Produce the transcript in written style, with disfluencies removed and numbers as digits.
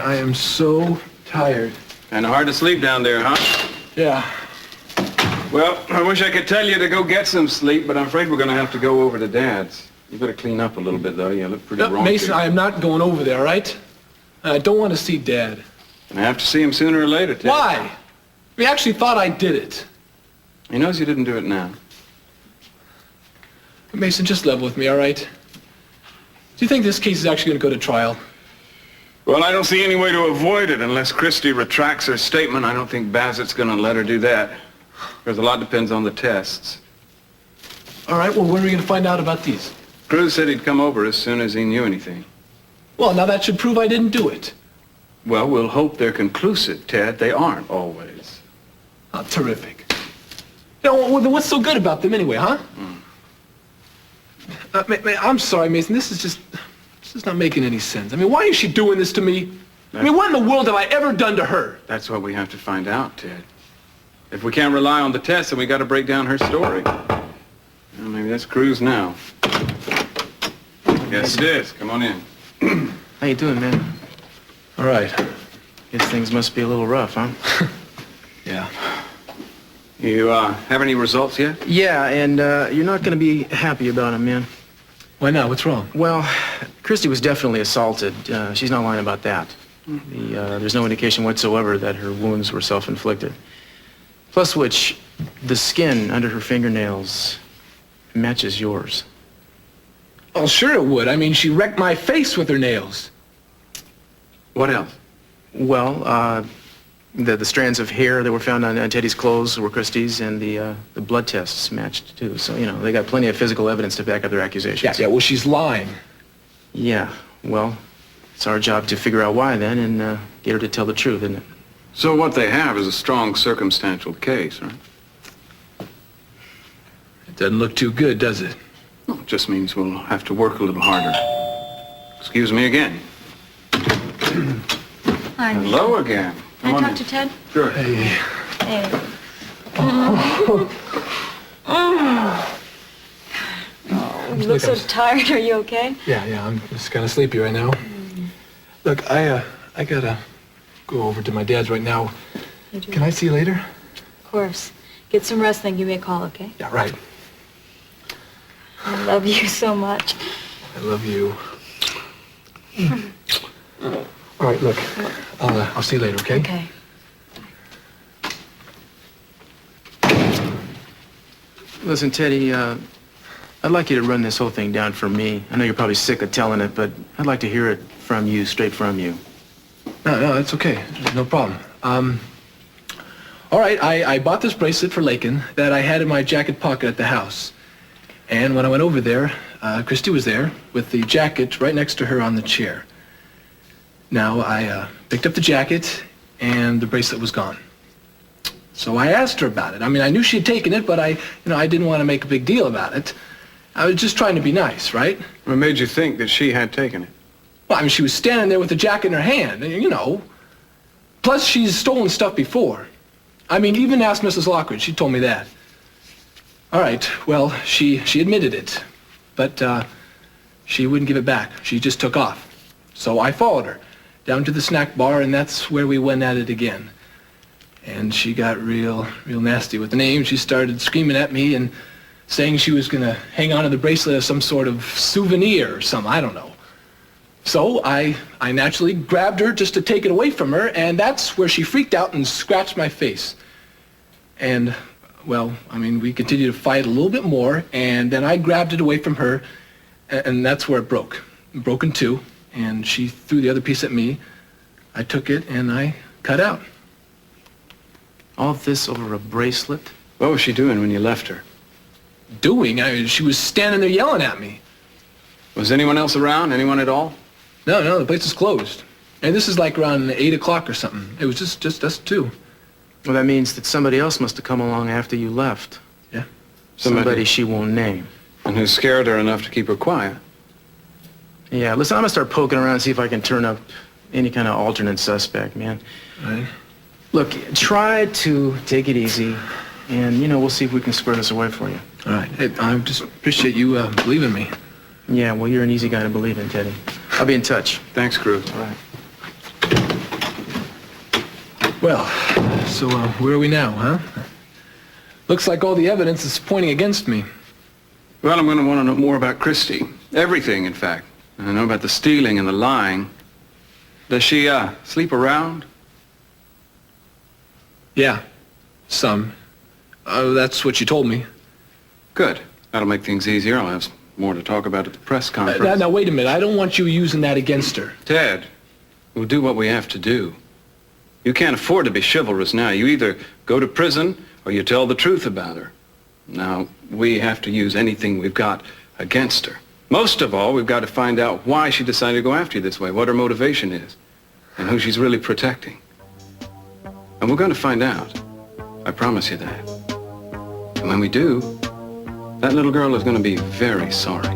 I am so tired. Kind of hard to sleep down there, huh? Yeah. Well, I wish I could tell you to go get some sleep, but I'm afraid we're going to have to go over to Dad's. You better clean up a little bit, though. You look pretty wrong. Mason, I am not going over there, all right? I don't want to see Dad. I have to see him sooner or later, Ted. Why? We actually thought I did it. He knows you didn't do it now. Mason, just level with me, all right? Do you think this case is actually going to go to trial? Well, I don't see any way to avoid it unless Christie retracts her statement. I don't think Bassett's going to let her do that. Because a lot depends on the tests. All right, well, when are we going to find out about these? Cruz said he'd come over as soon as he knew anything. Well, now that should prove I didn't do it. Well, we'll hope they're conclusive, Ted. They aren't always. Oh, terrific. You know, what's so good about them anyway, huh? I'm sorry, Mason. This is not making any sense. I mean, why is she doing this to me? I mean, what in the world have I ever done to her? That's what we have to find out, Ted. If we can't rely on the tests, then we got to break down her story. Well, maybe that's Cruz now. Yes, it is. Come on in. How you doing, man? All right. Guess things must be a little rough, huh? Yeah. You have any results yet? Yeah, and you're not going to be happy about them, man. Why not? What's wrong? Well, Christie was definitely assaulted. She's not lying about that. There's no indication whatsoever that her wounds were self-inflicted. Plus which, the skin under her fingernails matches yours. Oh, sure it would. I mean, she wrecked my face with her nails. What else? Well, the strands of hair that were found on Teddy's clothes were Christie's, and the blood tests matched, too. So, you know, they got plenty of physical evidence to back up their accusations. Yeah, well, she's lying. Yeah, well, it's our job to figure out why, then, and get her to tell the truth, isn't it? So what they have is a strong circumstantial case, right? It doesn't look too good, does it? Well, it just means we'll have to work a little harder. Excuse me again. Hi. Hello again. Can I talk to Ted? Sure. Hey. Hey. You look so tired. Are you okay? Yeah, I'm just kind of sleepy right now. Look, I gotta go over to my dad's right now. Can I see you later? Of course. Get some rest, then give me a call, okay? Yeah, right. I love you so much. I love you. All right, look, I'll see you later, okay? Okay. Listen, Teddy, I'd like you to run this whole thing down for me. I know you're probably sick of telling it, but I'd like to hear it from you, straight from you. No, it's okay. No problem. All right, I bought this bracelet for Lakin that I had in my jacket pocket at the house. And when I went over there, Christie was there with the jacket right next to her on the chair. Now, I picked up the jacket, and the bracelet was gone. So I asked her about it. I mean, I knew she had taken it, but I didn't want to make a big deal about it. I was just trying to be nice, right? What made you think that she had taken it? Well, I mean, she was standing there with the jacket in her hand, and, you know. Plus, she's stolen stuff before. I mean, even asked Mrs. Lockridge. She told me that. All right, well, she admitted it, but she wouldn't give it back. She just took off. So I followed her down to the snack bar, and that's where we went at it again. And she got real nasty with the name. She started screaming at me and saying she was going to hang on to the bracelet as some sort of souvenir or something. I don't know. So I naturally grabbed her just to take it away from her, and that's where she freaked out and scratched my face. And, well, I mean, we continued to fight a little bit more, and then I grabbed it away from her, and that's where it broke. It broke in two, and she threw the other piece at me. I took it, and I cut out. All this over a bracelet? What was she doing when you left her? Doing? She was standing there yelling at me. Was anyone else around? Anyone at all? No, the place was closed. And this is like around 8 o'clock or something. It was just us two. Well, that means that somebody else must have come along after you left. Yeah. Somebody she won't name. And who scared her enough to keep her quiet? Yeah, listen, I'm gonna start poking around and see if I can turn up any kind of alternate suspect, man. All right. Look, try to take it easy, and, we'll see if we can square this away for you. All right. Hey, I just appreciate you believing me. Yeah, well, you're an easy guy to believe in, Teddy. I'll be in touch. Thanks, Cruz. All right. Well, so where are we now, huh? Looks like all the evidence is pointing against me. Well, I'm going to want to know more about Christie. Everything, in fact. I know about the stealing and the lying. Does she, sleep around? Yeah, some. That's what you told me. Good. That'll make things easier. I'll have more to talk about at the press conference. Now, wait a minute. I don't want you using that against her. Ted, we'll do what we have to do. You can't afford to be chivalrous now. You either go to prison or you tell the truth about her. Now, we have to use anything we've got against her. Most of all, we've got to find out why she decided to go after you this way, what her motivation is, and who she's really protecting. And we're going to find out. I promise you that. And when we do, that little girl is going to be very sorry.